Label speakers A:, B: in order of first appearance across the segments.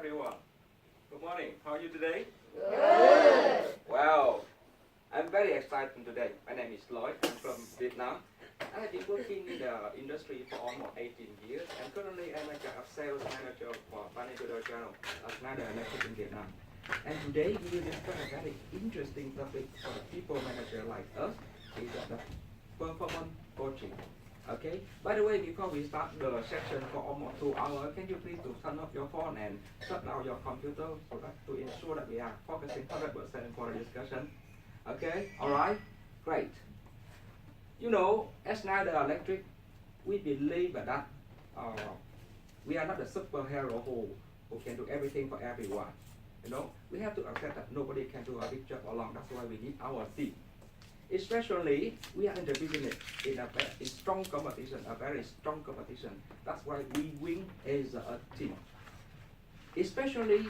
A: everyone. Good morning. How are you today?
B: Good.
A: Wow. I'm very excited today. My name is Lloyd. I'm from Vietnam. I have been working in the industry for almost 18 years, and currently I'm a sales manager for Financial Channel, another electric in Vietnam. And today we will discuss a very interesting topic for the people manager like us, is the performance coaching. Okay. By the way, before we start the session for almost 2 hours, can you please to turn off your phone and shut down your computer so that to ensure that we are focusing 100% for the discussion. Okay. All right. Great. You know, as Schneider Electric, we believe that we are not a superhero who can do everything for everyone. You know, we have to accept that nobody can do a big job alone. That's why we need our team. Especially, we are in the business in strong competition, a very strong competition. That's why we win as a team. Especially,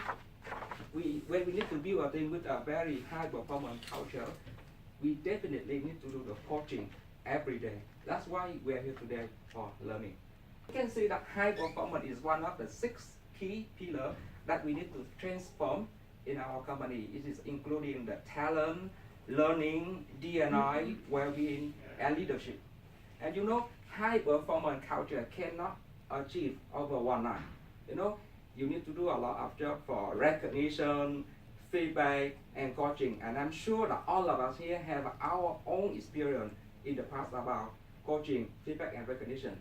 A: when we need to build a team with a very high performance culture, we definitely need to do the coaching every day. That's why we are here today for learning. You can see that high performance is one of the 6 key pillars that we need to transform in our company. It is including the talent, learning, D&I, well-being, and leadership. And you know, high performance culture cannot achieve over one night. You know, you need to do a lot of job for recognition, feedback, and coaching. And I'm sure that all of us here have our own experience in the past about coaching, feedback, and recognition.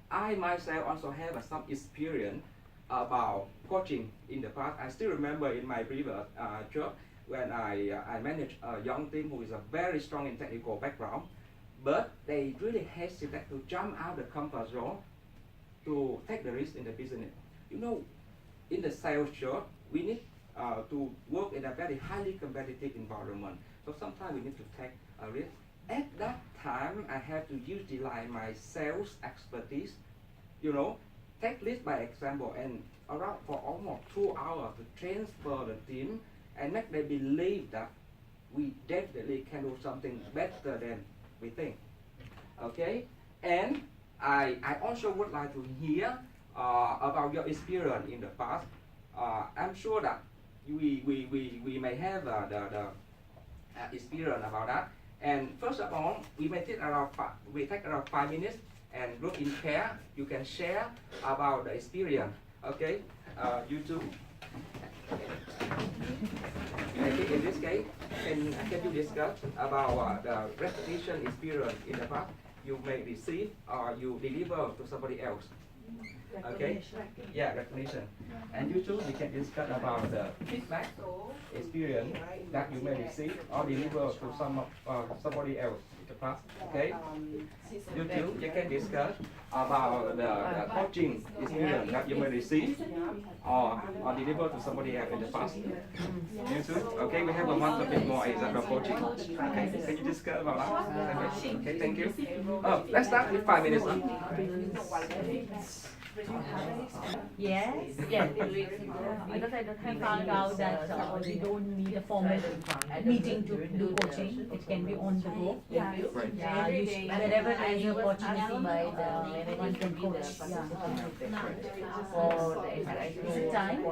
A: I myself also have some experience about coaching in the past. I still remember in my previous job, when I managed a young team who is a very strong in technical background, but they really hesitate to jump out the comfort zone to take the risk in the business. You know, in the sales job, we need to work in a very highly competitive environment. So sometimes we need to take a risk. At that time, I have to utilize my sales expertise, you know, take this by example, and around for almost 2 hours to transfer the team and make them believe that we definitely can do something better than we think. Okay, and I also would like to hear about your experience in the past. I'm sure that we may have the experience about that. And first of all, we take around 5 minutes and group in pair. You can share about the experience. Okay, you too. I think in this case, can you discuss about the recognition experience in the past you may receive or you deliver to somebody else? Okay, yeah, recognition. And you too, you can discuss about the feedback experience that you may receive or deliver to somebody else in the past. Okay, you too, you can discuss about the coaching experience that you may receive or deliver to somebody else in the past. You too. Okay, we have a one topic more example coaching. Okay, can you discuss about that? Okay, thank you. Oh, let's start with 5 minutes.
B: Yes. Yes. Because we found out that we don't need a formal meeting to do coaching. It can be on the go. Yeah. Wherever there is opportunity, one can coach. Is it time?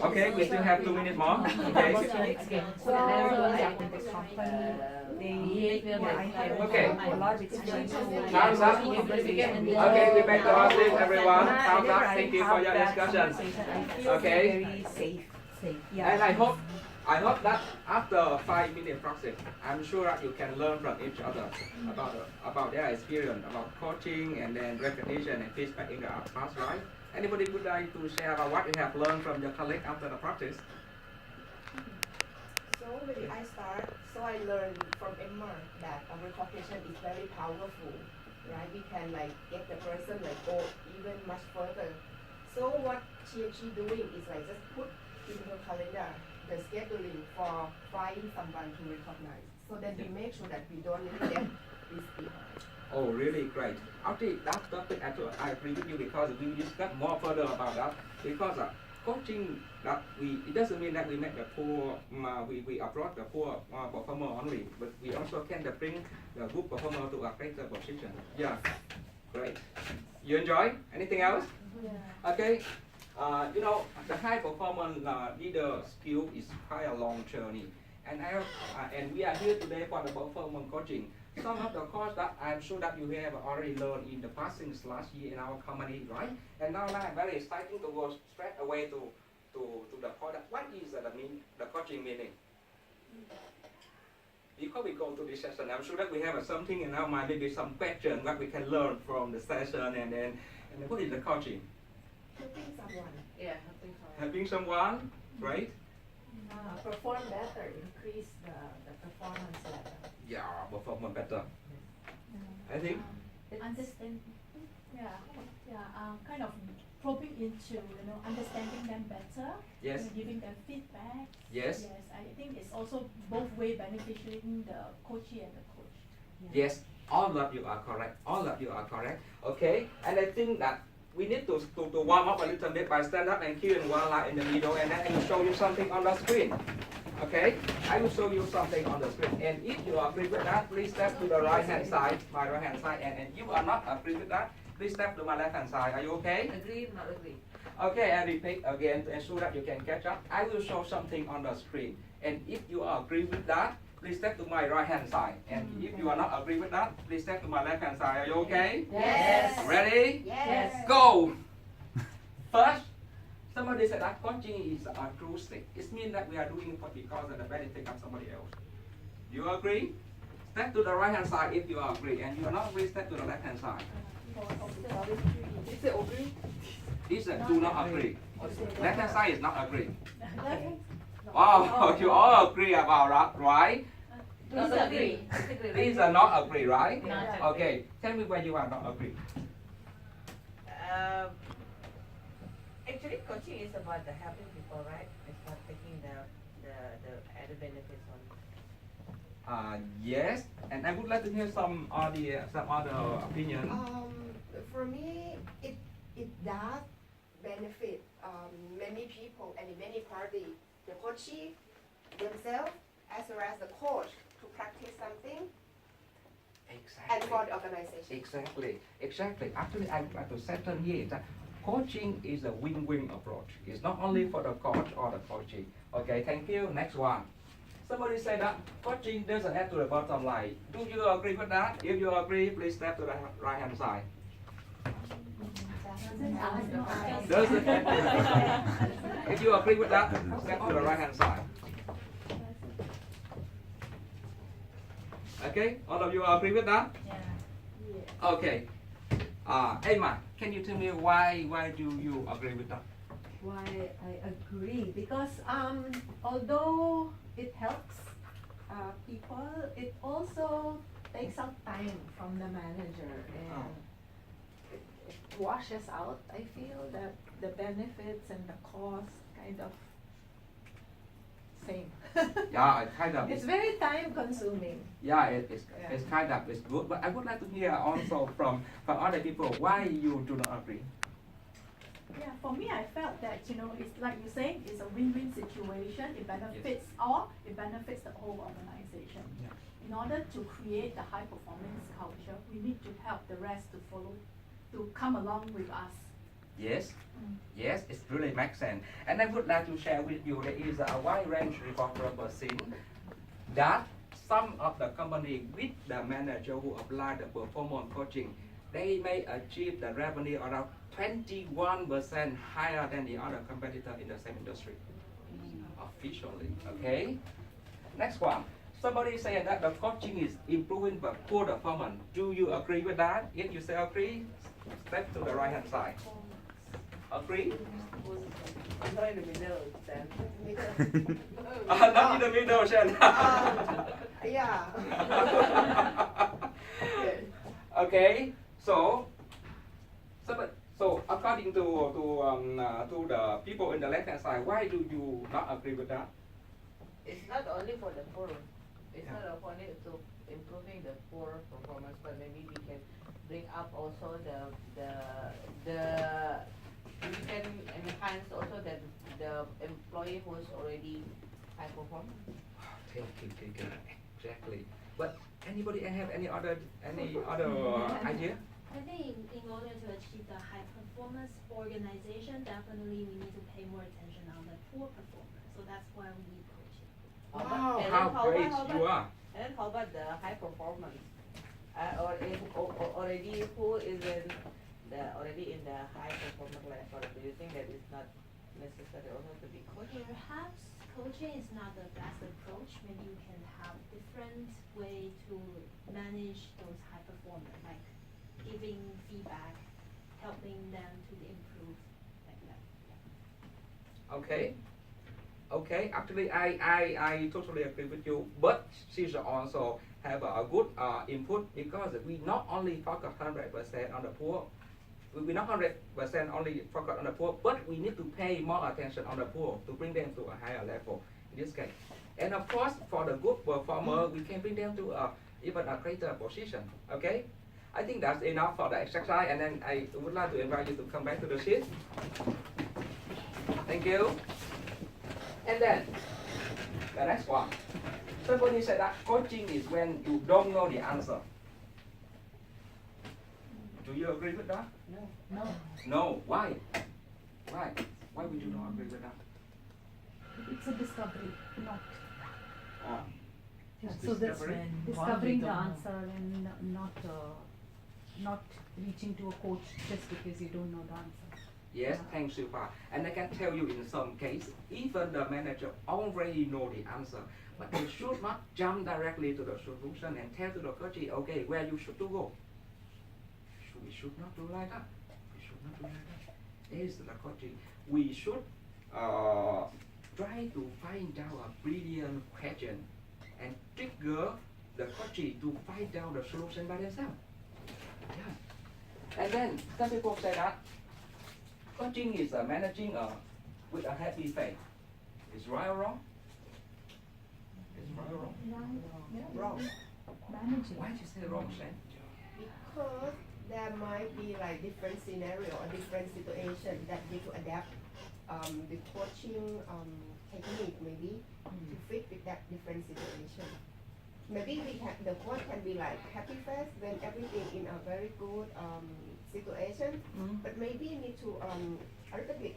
A: Okay, we still have 2 minutes more. Okay. Okay. Thumbs up. Okay, we back to our seat, everyone. Thumbs up. Thank you for your discussion. Okay.
B: Very safe.
A: And I hope that after 5 minute process, I'm sure that you can learn from each other about their experience about coaching and then recognition and feedback in the past, right? Anybody would like to share about what you have learned from your colleague after the practice?
C: So when I start, I learned from Emma that our recognition is very powerful, right? We can get the person go even much further. So what she doing is just put in her calendar the scheduling for finding someone to recognize. So then we make sure that we don't leave them this behind.
A: Oh, really great. Actually, that topic I agree with you because we discuss more further about that because coaching that it doesn't mean that we make the poor we approach the poor performer only, but we also can bring the good performer to a greater position. Yeah, great. You enjoy? Anything else?
C: Yeah.
A: Okay. You know, the high performance leader skill is quite a long journey, and and we are here today for the performance coaching. Some of the course that I'm sure that you have already learned in the past since last year in our company, right? And now I'm very exciting to go straight away to the product. What is the coaching meaning? Before we go to this session, I'm sure that we have something in our mind, maybe some question what we can learn from the session, and then what is the coaching?
C: Helping someone.
D: Yeah, helping someone.
A: Helping someone, right?
C: Perform better, increase the performance level.
A: Yeah, perform better. I think.
E: Understand, kind of probing into, understanding them better,
A: Yes.
E: giving them feedback.
A: Yes.
E: Yes, I think it's also both way beneficiating the coachee and the coach.
A: Yes. All of you are correct. All of you are correct. Okay. And I think that we need to warm up a little bit by stand up and queue in one line in the middle, and then I will show you something on the screen. Okay, I will show you something on the screen, and if you agree with that, please step to the right hand side, my right hand side, and you are not agree with that, please step to my left hand side. Are you okay?
D: Agree, not agree.
A: Okay, I repeat again to ensure that you can catch up. I will show something on the screen, and if you agree with that, please step to my right hand side, and if you are not agree with that, please step to my left hand side. Are you okay?
C: Yes.
A: Ready?
C: Yes.
A: Go! First, somebody said that coaching is altruistic. It means that we are doing it because of the benefit of somebody else. Do you agree? Step to the right hand side if you agree, and you are not agree, step to the left hand side.
D: Is it agree?
A: This do not agree. Left hand side is not agree.
E: Okay.
A: Oh, you all agree about that, right?
D: Disagree.
A: These are not agree, right?
D: Not
A: Okay, tell me where you are not agree.
D: Actually, coaching is about the helping people, right? It's not taking the added benefits on.
A: Yes, and I would like to hear some other opinion.
C: For me, it does benefit many people and many parties, the coachee themselves as well as the coach to practice something and for the organization.
A: Exactly. Actually, I would like to settle here that coaching is a win-win approach. It's not only for the coach or the coachee. Okay, thank you. Next one. Somebody said that coaching doesn't have to the bottom line. Do you agree with that? If you agree, please step to the right hand side. Doesn't have to. If you agree with that, step to the right hand side. Okay, all of you agree with that?
E: Yeah.
A: Okay. Emma, can you tell me why do you agree with that?
F: Why I agree, because although it helps people, it also takes up time from the manager, and it washes out, I feel, that the benefits and the cost kind of same.
A: Yeah, it kind of.
F: It's very time consuming.
A: Yeah, it's kind of it's good, but I would like to hear also from other people why you do not agree.
E: Yeah, for me, I felt that, it's like you're saying, it's a win-win situation. It benefits all, it benefits the whole organization.
A: Yeah.
E: In order to create the high performance culture, we need to help the rest to follow, to come along with us.
A: Yes, yes, it really makes sense. And I would like to share with you there is a wide range report proposing that some of the company with the manager who apply the performance coaching, they may achieve the revenue around 21% higher than the other competitor in the same industry. Officially, okay? Next one. Somebody saying that the coaching is improving the poor performance. Do you agree with that? If you say agree, step to the right hand side. Agree?
D: I'm not in the middle, then.
A: Not in the middle, Shen.
C: Yeah.
A: Okay, so according to the people in the left hand side, why do you not agree with that?
D: It's not only for the poor. It's not only to improving the poor performance, but maybe we can bring up also we can enhance also the employee who is already high performer.
A: Thank you. Exactly. But anybody have any other idea?
G: I think in order to achieve the high performance organization, definitely we need to pay more attention on the poor performers. So that's why we need coaching.
A: Wow,
D: And then
A: how great
D: about-
A: you are.
D: And then how about the high performance? Already who is already in the high performance level? Do you think that it's not necessary also to be coached?
G: Perhaps coaching is not the best approach. Maybe you can have different way to manage those high performers, like giving feedback, helping them to improve, like that. Yeah.
A: Okay, actually I totally agree with you, but she should also have a good input, because we not only focus 100% on the poor, we not 100% only focus on the poor, but we need to pay more attention on the poor to bring them to a higher level in this case. And of course, for the good performer, we can bring them to even a greater position. Okay, I think that's enough for the exercise, and then I would like to invite you to come back to the seat. Thank you. And then the next one. Somebody said that coaching is when you don't know the answer. Do you agree with that?
D: No.
B: No,
A: No. Why? Why? Why would you not agree with that?
B: it's a discovery, not
A: It's
H: So that's
A: discovery.
H: when
B: discovering the
H: don't know.
B: answer and not reaching to a coach just because you don't know the answer.
A: Yes, thanks, Silva. And I can tell you in some cases, even the manager already know the answer, but they should not jump directly to the solution and tell to the coach, okay, where you should to go. We should not do like that. We should not do like that. This is the coaching. We should try to find out a brilliant question and trigger the coach to find out the solution by themselves. Yeah. And then some people say that coaching is managing with a happy face. Is right or wrong? Is right or wrong? Wrong.
B: Managing.
A: Why did you say wrong, Shan?
C: Because there might be like different scenario or different situation that need to adapt the coaching technique maybe to fit with that different situation. Maybe the coach can be like happy face when everything in a very good situation, but maybe need to a little bit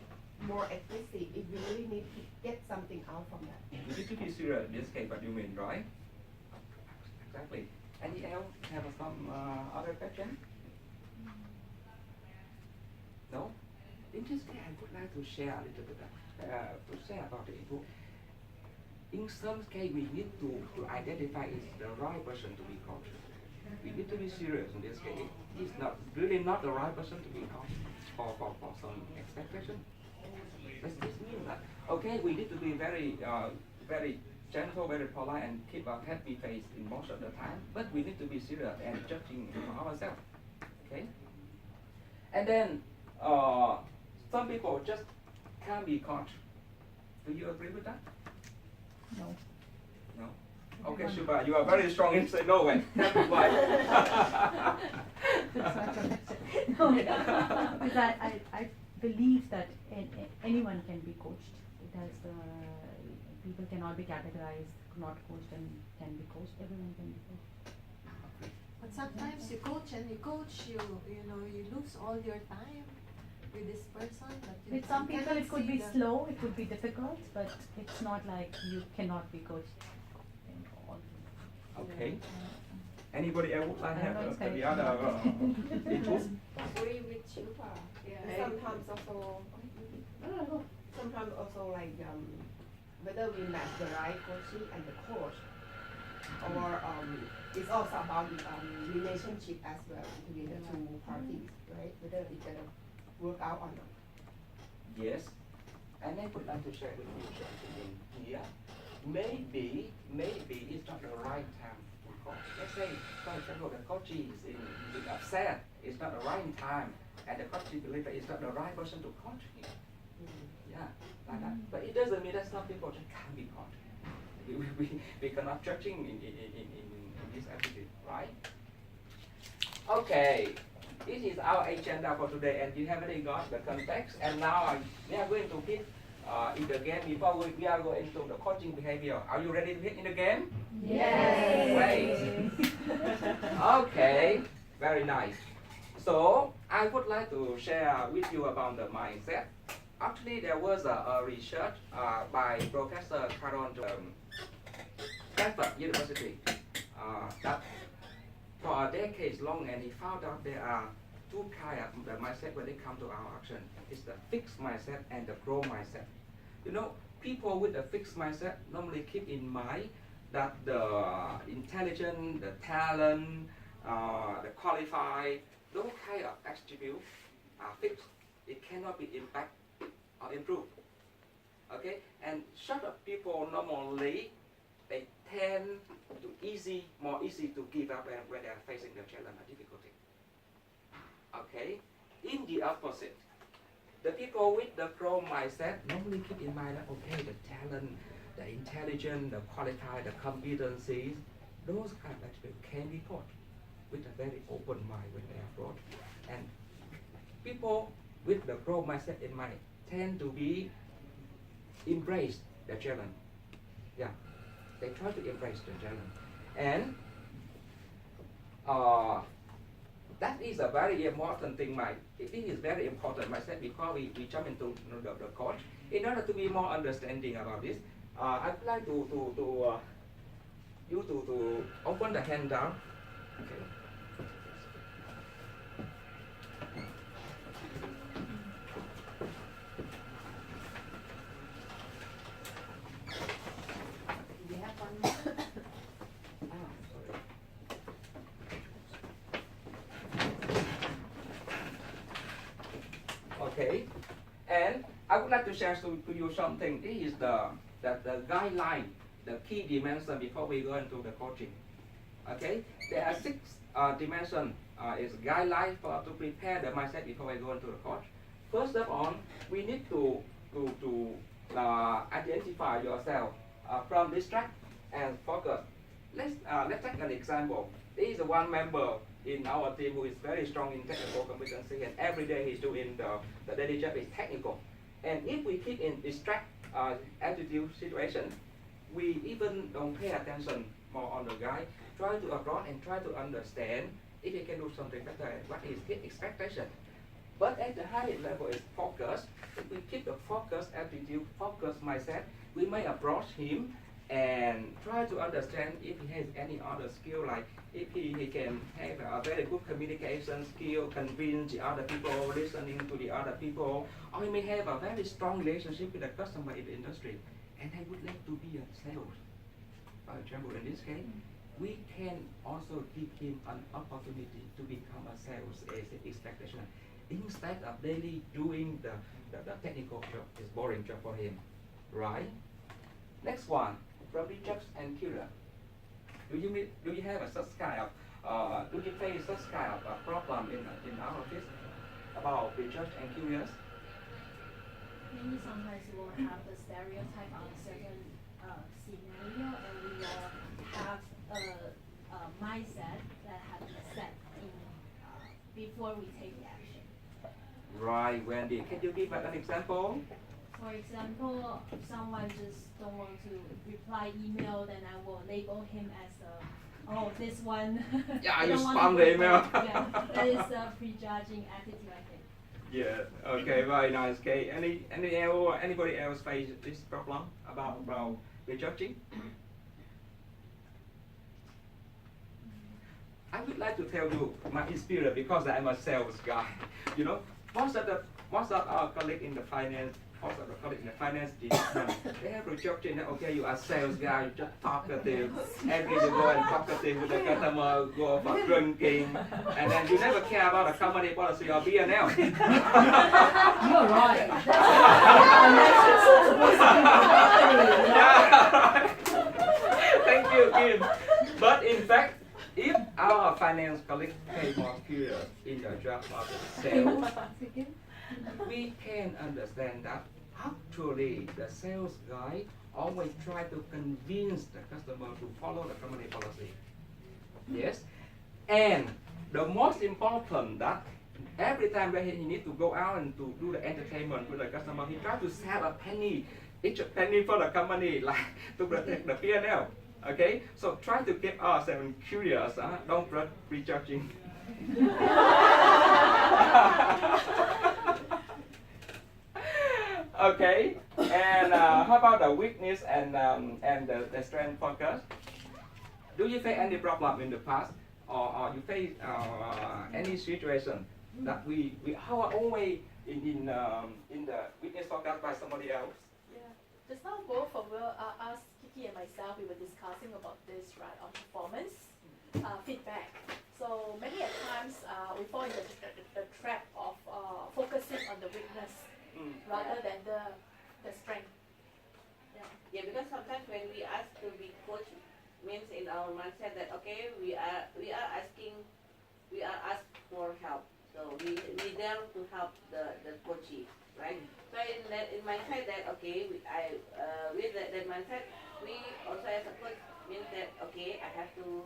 C: more explicit if you really need to get something out from that.
A: You need to be serious in this case, what you mean, right? Exactly. Any else have some other question? No? In this case, I would like to share a little bit, to share about the input. In some case, we need to identify is the right person to be coached. We need to be serious in this case. It's not really not the right person to be coached for some expectation. This means that, okay, we need to be very gentle, very polite, and keep a happy face in most of the time, but we need to be serious and judging for ourselves. Okay? And then some people just can't be coached. Do you agree with that?
B: No.
A: No? Okay, Shubha, you are very strong in saying no way. Tell me why.
B: That's not what I said. No, because I believe that anyone can be coached. It has people cannot be categorized, not coached, and can be coached. Everyone can be coached.
F: But sometimes you coach and you coach, you know, you lose all your time with this person. But you
B: With some people,
F: cannot
B: it could
F: see
B: be
F: the-
B: slow, it could be difficult, but it's not like you cannot be coached. In all.
A: Okay. Anybody else would like to
B: I don't know,
A: have
B: it's
A: the
B: kind of-
A: other input?
C: Agree with Shilpa.
D: Yeah.
C: Sometimes also, sometimes also like whether we match the right coaching and the coach, or it's also about the relationship as well between the two parties, right? Whether it's gonna work out or not.
A: Yes. And I would like to share with you something here. Maybe it's not the right time to coach. Let's say, for example, the coach is upset. It's not the right time, and the coach believes that it's not the right person to coach him. Yeah, like that. But it doesn't mean that some people just can't be coached. We cannot judging in this attitude, right? Okay. This is our agenda for today, and you have already got the context. And now we are going to hit in the game. Before we are going into the coaching behavior. Are you ready to hit in the game?
C: Yes.
A: Great. Okay. Very nice. So I would like to share with you about the mindset. Actually, there was a research by Professor Caron Stanford University that for a decade long, and he found out there are two kinds of the mindset when it comes to our action. It's the fixed mindset and the growth mindset. You know, people with a fixed mindset normally keep in mind that the intelligence, the talent, the qualified, those kind of attributes are fixed. It cannot be impacted or improved. Okay, and sort of people normally they tend to more easy to give up when they are facing the challenge or difficulty. Okay, in the opposite, the people with the growth mindset normally keep in mind that okay, the talent, the intelligence, the qualified, the competencies, those kind of attributes can be taught with a very open mind when they approach. And people with the growth mindset in mind tend to be embrace the challenge. Yeah, they try to embrace the challenge, and that is a very important thing. It is very important mindset because we jump into the course. In order to be more understanding about this, I would like to open the handout. Okay.
D: We have one more.
A: Okay, and I would like to share to you something. This is the guideline, the key dimension before we go into the coaching. Okay, there are 6 dimensions. Is guideline to prepare the mindset before we go into the coach. First of all, we need to identify yourself from distract and focus. Let's take an example. There is one member in our team who is very strong in technical competency, and every day he's doing the daily job is technical. And if we keep in distract attitude situation, we even don't pay attention more on the guy. Try to approach and try to understand if he can do something better and what is his expectation. But at the highest level is focus. If we keep the focus attitude, focus mindset, we may approach him and try to understand if he has any other skill, like if he can have a very good communication skill, convince the other people, listening to the other people, or he may have a very strong relationship with the customer in the industry, and they would like to be a sales. For example, in this case, we can also give him an opportunity to become a sales as an expectation. Instead of daily doing the technical job, is boring job for him, right? Next one, from research and curious. Do you have such kind of do you face such kind of problem in our office about research and curious?
G: Maybe sometimes we will have the stereotype on a certain scenario, and we will have a mindset that has been set in before we take the action.
A: Right, Wendy. Can you give an example?
G: For example, if someone just don't want to reply email, then I will label him as this one.
A: Yeah,
G: I
A: you
G: don't want
A: spam
G: to
A: the
G: reply.
A: email.
G: Yeah, that is a prejudging attitude, I think.
A: Yeah. Okay. Very nice. Okay. Anybody else face this problem about rejecting? I would like to tell you my experience because I'm a sales guy. You know, most of our colleagues in the finance, department, they have rejection that okay, you are sales guy, you just talkative, every day you go and talkative with the customer, go for drinking, and then you never care about the company policy or B&L.
B: You're right.
A: Yeah. Thank you, Kim. But in fact, if our finance colleagues pay more curious in the job of sales, we can understand that actually the sales guy always try to convince the customer to follow the company policy. Yes, and the most important that every time that he need to go out and to do the entertainment with the customer, he try to save a penny, each penny for the company, like to protect the P&L. Okay, so try to keep ourselves curious, don't prejudging. Okay, and how about the weakness and the strength focus? Do you face any problem in the past, or you face any situation that we are always in the weakness focus by somebody else?
E: Yeah, just now both of us, Kiki and myself, we were discussing about this, right, on performance feedback. So many a times we fall into the trap of focusing on the weakness rather than the strength.
D: Yeah, because sometimes when we ask to be coached, means in our mindset that okay, we are asked for help, so we there to help the coachee, right? So in mindset that okay, with that mindset, we also as a coach means that okay, I have to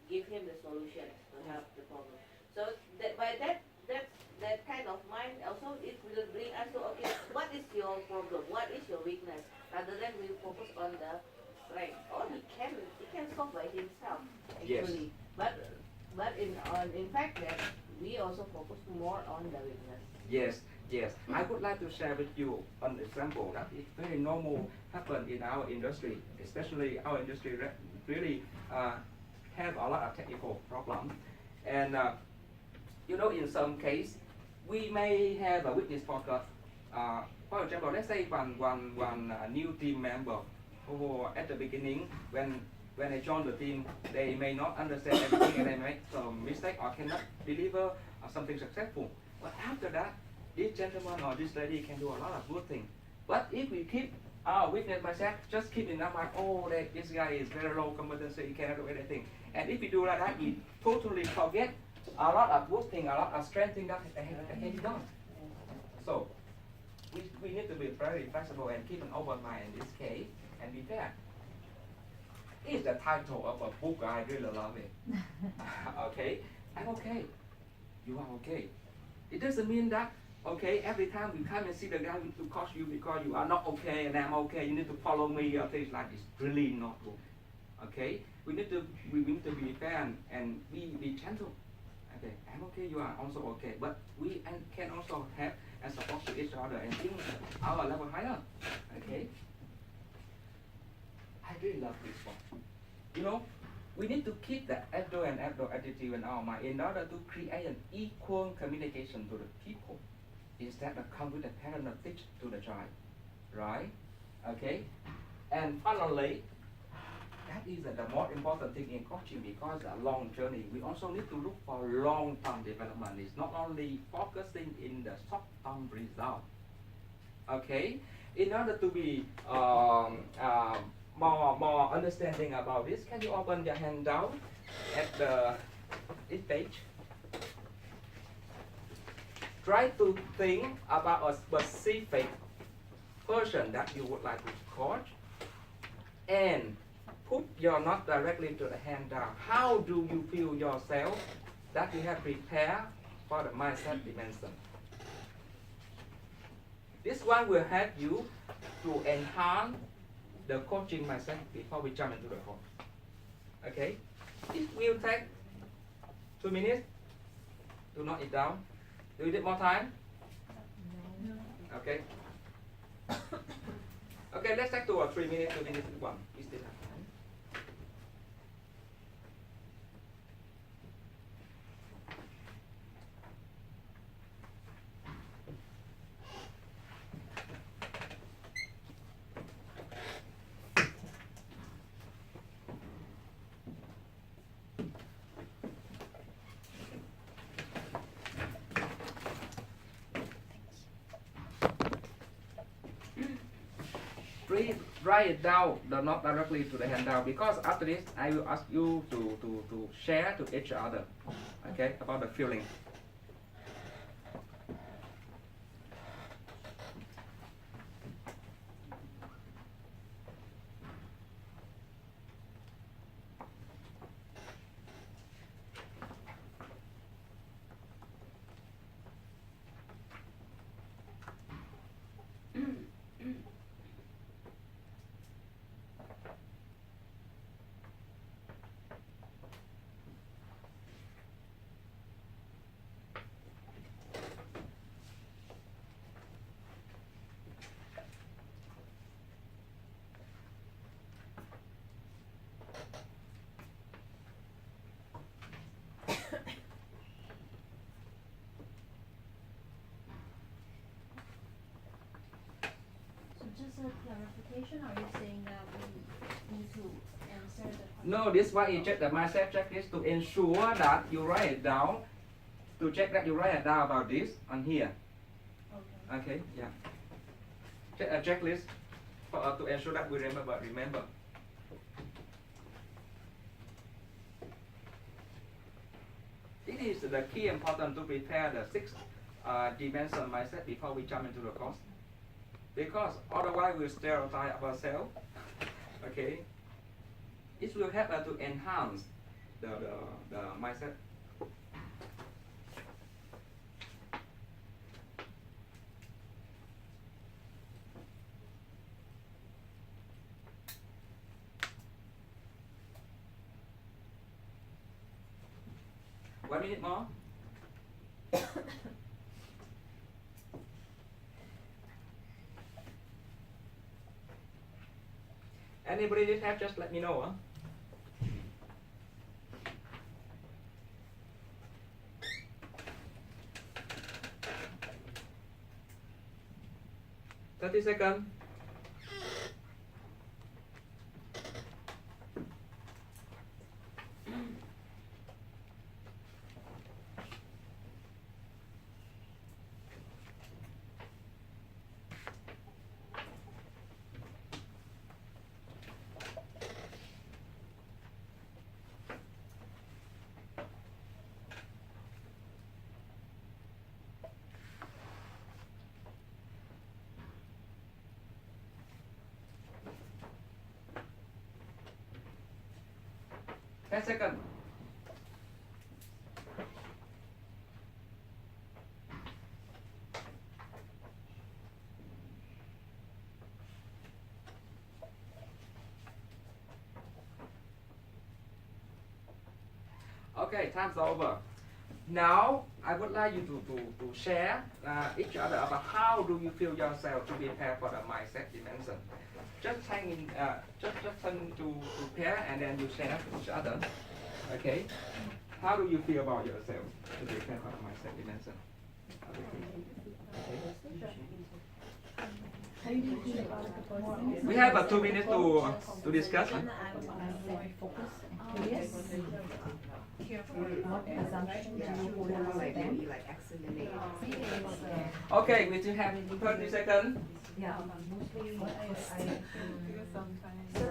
D: give him the solution to help the problem. So that by that kind of mind also it will bring us to okay, what is your problem? What is your weakness? Rather than we focus on the strength. Or he can solve by himself actually.
A: Yes.
D: But in fact that we also focus more on the weakness.
A: Yes, yes. I would like to share with you an example that is very normal happen in our industry, especially our industry really have a lot of technical problem, and in some case we may have a weakness focus. For example, let's say one new team member who at the beginning when they join the team, they may not understand everything and they make some mistake or cannot deliver something successful. But after that, this gentleman or this lady can do a lot of good things. But if we keep our weakness myself, just keep in our mind, oh, this guy is very low competency, he cannot do anything. And if we do like that, we totally forget a lot of good things, a lot of strength things that can be done. So we need to be very flexible and keep an open mind in this case and be fair. It's the title of a book, I really love it. Okay, I'm okay. You are okay. It doesn't mean that, okay, every time we come and see the guy to coach you because you are not okay and I'm okay, you need to follow me or things like this. Really not good. Okay, we need to be fair and be gentle. Okay, I'm okay, you are also okay, but we can also have and support to each other and think our level higher. Okay, I really love this one. You know, we need to keep the outdoor and outdoor attitude in our mind in order to create an equal communication to the people instead of come with a pattern of teach to the child, right? Okay, and finally, that is the most important thing in coaching because a long journey. We also need to look for long-term development. It's not only focusing in the short-term result. Okay, in order to be more understanding about this, can you open your hand down at this page? Try to think about a specific person that you would like to coach and put your not directly to the hand down. How do you feel yourself that you have prepared for the mindset dimension? This one will help you to enhance the coaching mindset before we jump into the course. Okay? It will take 2 minutes. Do not eat down. Do you need more time?
E: No.
A: Okay. Okay, let's take 2 or 3 minutes to finish one. We still have time. Please write it down, not directly to the handout, because after this I will ask you to share to each other, okay, about the feeling.
G: a clarification, or are you saying that we need to answer the question?
A: No, this one is just the mindset checklist to ensure that you write it down. To check that you write it down about this on here.
G: Okay.
A: Okay, yeah. Check a checklist for to ensure that we remember. It is the key important to prepare the 6 dimension mindset before we jump into the course. Because otherwise we stereotype ourselves. Okay. It will help us to enhance the mindset. One minute more. Anybody need help, just let me know. Huh? $30 seconds. $10 seconds. Okay, time's over. Now, I would like you to share each other about how do you feel yourself to prepare for the mindset dimension. Just hang in, just turn to pair and then you share each other. Okay? How do you feel about yourself to prepare for the mindset dimension? Okay. We have 2 minutes to discuss. Huh?
B: What assumption do you put on them?
C: Like accelerate.
A: Okay, we still have 30 seconds.
B: Yeah, mostly what I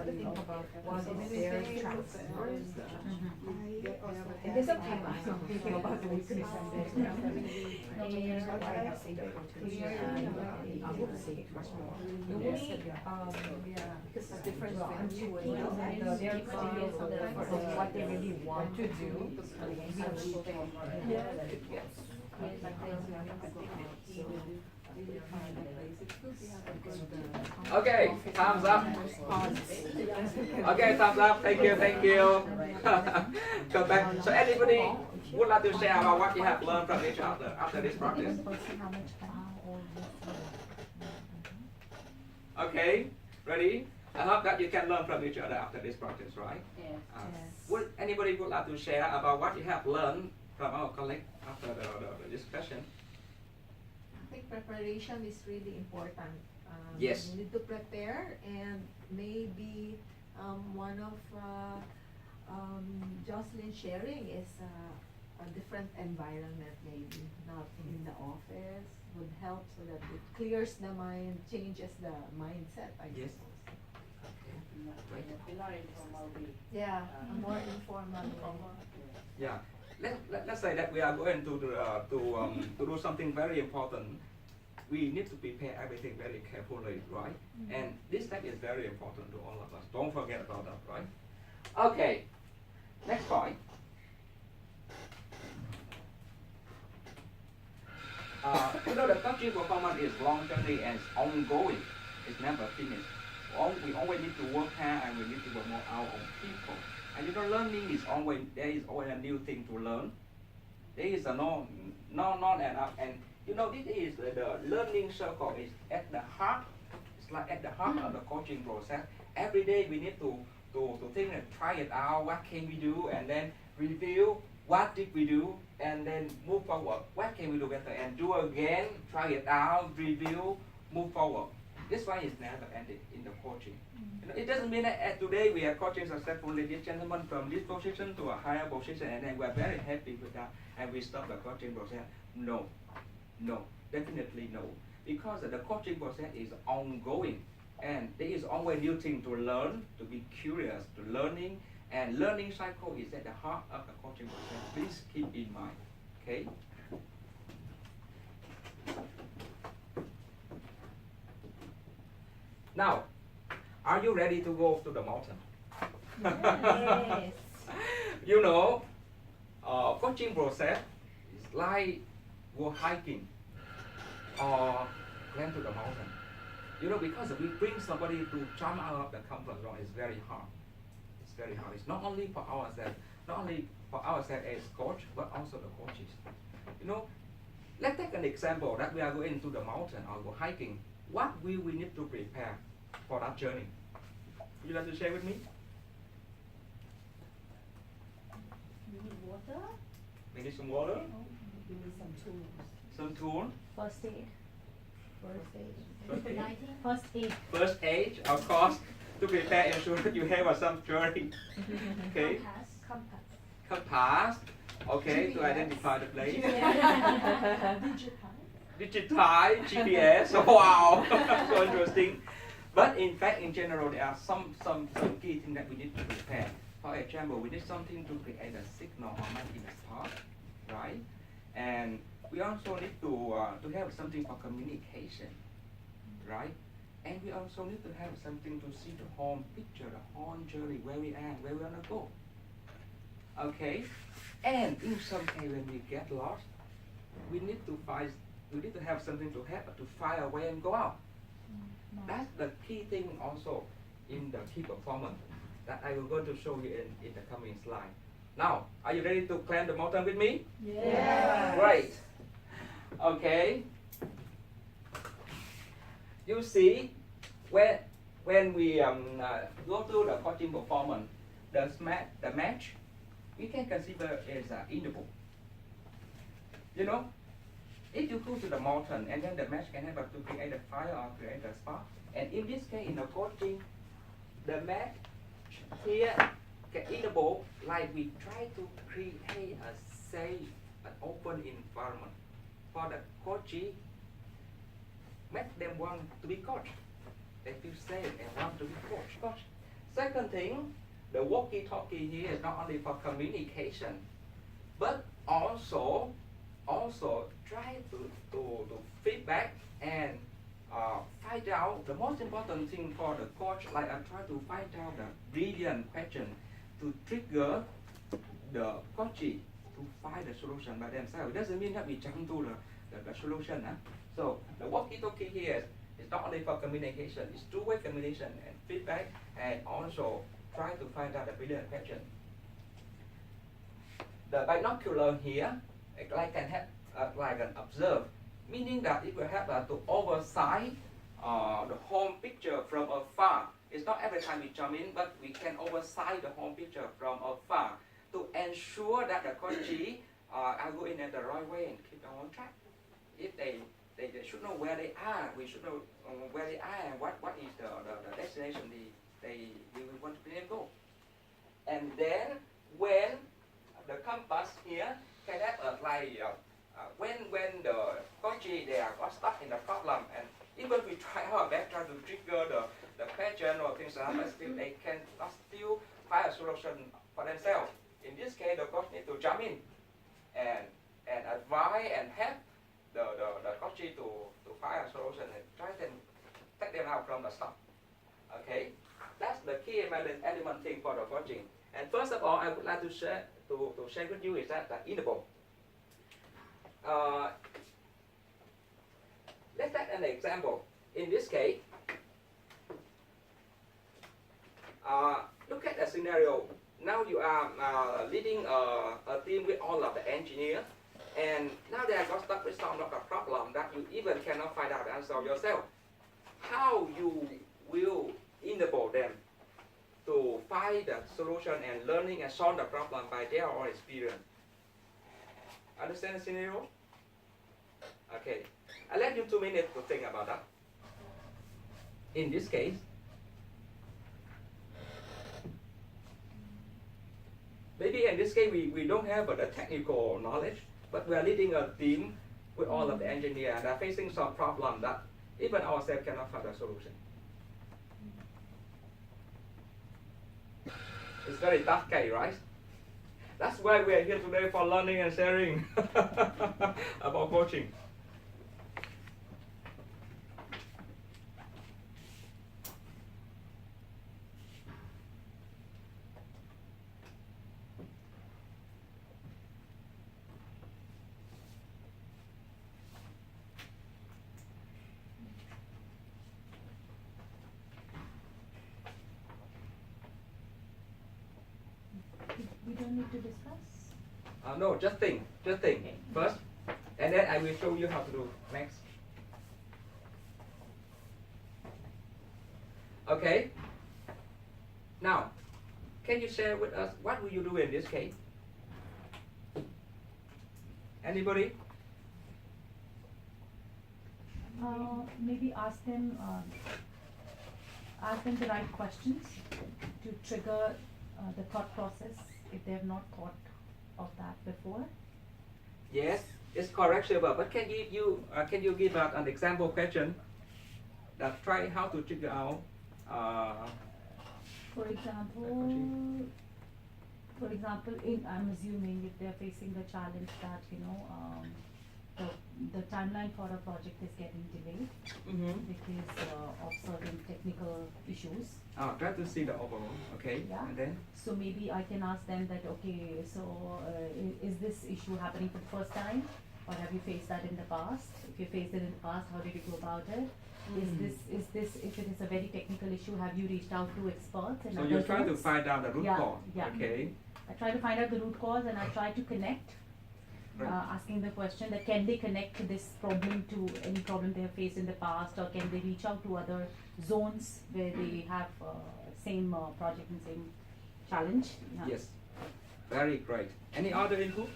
B: think about was their transfers. And there's a time I'm thinking about the weakness and the I would say much more. The way, because it's different from their skills of what they really want to do.
A: Okay, thumbs up. Okay, thumbs up. Thank you. Come back. So anybody would like to share about what you have learned from each other after this practice? Okay, ready? I hope that you can learn from each other after this practice, right?
D: Yes.
A: Would anybody would like to share about what you have learned from our colleague after the discussion?
F: I think preparation is really important.
A: Yes.
F: You need to prepare, and maybe one of Jocelyn sharing is a different environment, maybe not in the office, would help so that it clears the mind, changes the mindset, I
A: Yes.
F: suppose. Yeah, a more informal.
A: Yeah. Let's say that we are going to do something very important. We need to prepare everything very carefully, right? And this step is very important to all of us. Don't forget about that, right? Okay. Next point. The coaching performance is long journey and it's ongoing. It's never finished. We always need to work hard and we need to work more out on people. And learning is always, there is always a new thing to learn. There is a not enough. And this is the learning circle is at the heart. It's like at the heart of the coaching process. Every day we need to think and try it out. What can we do? And then review what did we do, and then move forward. What can we do better? And do again. Try it out. Review. Move forward. This This one is never ending in the coaching. You know, it doesn't mean that today we are coaching successfully this gentleman from this position to a higher position and then we are very happy with that and we stop the coaching process. No, no, definitely no. Because the coaching process is ongoing and there is always new thing to learn, to be curious, to learning, and learning cycle is at the heart of the coaching process. Please keep in mind, okay? Now, are you ready to go to the mountain?
F: Yes.
A: You know, coaching process is like go hiking or climb to the mountain. You know, because we bring somebody to jump out of the comfort zone, it's very hard. It's very hard. It's not only for ourselves as coach, but also the coaches. You know, let's take an example that we are going to the mountain or go hiking. What will we need to prepare for that journey? Would you like to share with me?
G: You need water?
A: We need some water,
F: Give me some tools.
A: some tool,
B: First aid.
F: First aid.
A: first aid,
G: Lighting?
B: First aid.
A: first aid, of course, to prepare ensure that you have some journey. Okay,
G: Compass.
A: compass, okay, to identify the place.
F: Digital.
A: Digitize GPS. Wow, so interesting. But in fact, in general, there are some key things that we need to prepare. For example, we need something to create a signal or mapping a spot, right? And we also need to have something for communication, right? And we also need to have something to see the whole picture, the whole journey, where we are, where we wanna go. Okay, and in some case when we get lost, we need to have something to help to find a way and go out. That's the key thing also in the key performance that I will going to show you in the coming slide. Now, are you ready to climb the mountain with me?
F: Yes.
A: Great. Okay. You see, when we go through the coaching performance, the match, we can consider as an interval. You know, if you go to the mountain and then the match can help to create a fire or create a spark. And in this case, in the coaching, the match here can interval like we try to create a safe, an open environment for the coachee, make them want to be coached. They feel safe and want to be coached. Second thing, the walkie-talkie here is not only for communication, but also try to feedback and find out the most important thing for the coach, like I try to find out the brilliant question to trigger the coachee to find the solution by themselves. It doesn't mean that we jump to the solution. So the walkie-talkie here is not only for communication, it's two-way communication and feedback, and also try to find out the brilliant question. The binocular here, like can have like an observe, meaning that it will help to oversight the whole picture from afar. It's not every time we jump in, but we can oversight the whole picture from afar to ensure that the coachee are going in the right way and keep them on track. If they should know where they are, we should know where they are and what is the destination we want to go. And then when the compass here can have when the coachee they are got stuck in the problem, and even we try our best try to trigger the question or things like that, but still they can still find a solution for themselves. In this case, the coach need to jump in and advise and help the coachee to find a solution and try to take them out from the stop. Okay, that's the key element thing for the coaching. And first of all, I would like to share with you is that the interval. Let's take an example. In this case, look at the scenario. Now you are leading a team with all of the engineers, and now they are got stuck with some of the problem that you even cannot find out the answer yourself. How you will enable them to find the solution and learning and solve the problem by their own experience? Understand the scenario? Okay. I'll let you 2 minutes to think about that. in this case, maybe in this case we don't have the technical knowledge, but we are leading a team with all of the engineers and are facing some problem that even ourselves cannot find a solution. It's very tough case, right? That's why we are here today, for learning and sharing about coaching.
B: We don't need to discuss.
A: No, just think first, and then I will show you how to do next. Okay. Now, can you share with us what will you do in this case? Anybody?
B: Maybe ask them the right questions to trigger the thought process if they have not thought of that before.
A: Yes, it's correct, Shiva. But can you give us an example question that try how to trigger out?
B: For example, I'm assuming if they're facing the challenge that the timeline for a project is getting delayed because of certain technical issues.
A: Try to see the overall, okay?
B: Yeah.
A: And then?
B: So maybe I can ask them that, okay, so is this issue happening for the first time, or have you faced that in the past? If you faced it in the past, how did you go about it? Is this if it is a very technical issue, have you reached out to experts and
A: So
B: other
A: you try to
B: groups?
A: find out the root cause,
B: Yeah.
A: okay?
B: I try to find out the root cause and I try to connect,
A: Right.
B: asking the question that can they connect this problem to any problem they have faced in the past, or can they reach out to other zones where they have same project and same challenge? Yeah.
A: Yes, very great. Any other input?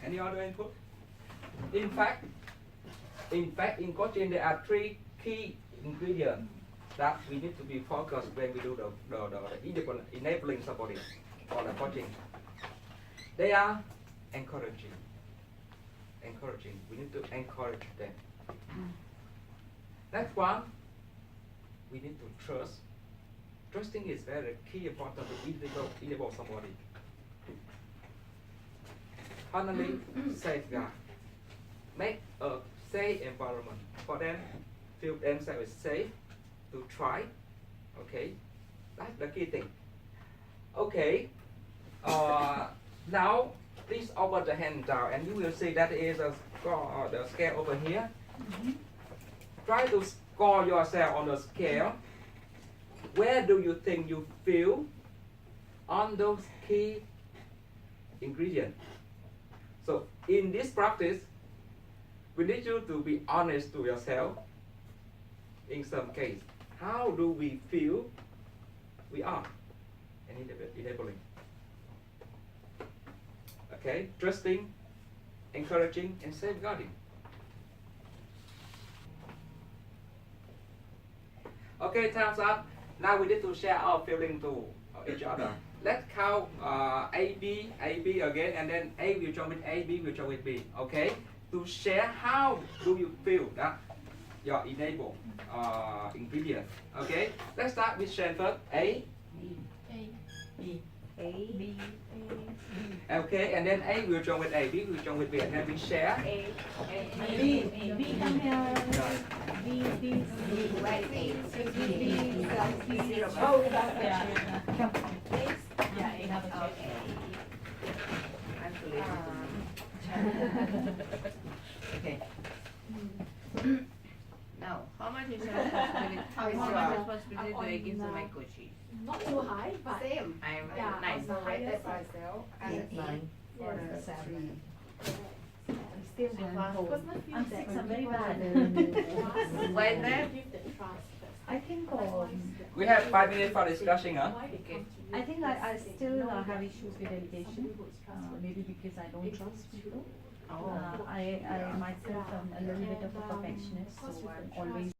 A: Any other input? In fact, in coaching there are 3 key ingredients that we need to be focused when we do the enabling somebody for the coaching. They are encouraging. We need to encourage them. Next one, we need to trust. Trusting is very key important to enable somebody. Finally, safeguard. Make a safe environment for them, feel themselves safe to try. Okay, that's the key thing. Okay, now please open the hand down, and you will see that is the scale over here. Try to score yourself on the scale. Where do you think you feel on those key ingredients? So in this practice, we need you to be honest to yourself. In some case, how do we feel we are enabling? Okay, trusting, encouraging, and safeguarding. Okay, time's up. Now we need to share our feeling to each other. Let's count A, B again, and then A will join with A, B will join with B. Okay? To share how do you feel that your enable ingredient. Okay? Let's start with Shane first. A.
E: B.
A: Okay, and then A will join with A, B will join with B, and then we share.
B: B, come here. B,
C: Right, A.
B: Oh, yeah. Come on. Yeah, you have a check.
D: Okay. Now, how much is responsibility?
C: How is
D: How
C: your-
D: much responsibility do I give to my coachee?
E: Not too high, but
C: Same.
D: I'm
E: Yeah,
D: nice.
C: So rated myself and for the salary.
F: Still one home.
E: personal feel
B: I'm
E: that
B: 6,
E: when
B: I'm very
E: people
B: bad.
E: trust,
D: Why is that?
E: give the trust first.
F: I think
A: We have 5 minutes for discussion, huh?
E: Why they
D: Okay.
E: come to you.
B: I think I still
E: Know
B: have
E: that
B: issues with
E: somebody
B: delegation,
E: who is trustworthy.
B: maybe because I don't trust people.
D: Oh.
B: I myself am a little bit of a perfectionist, so I'm always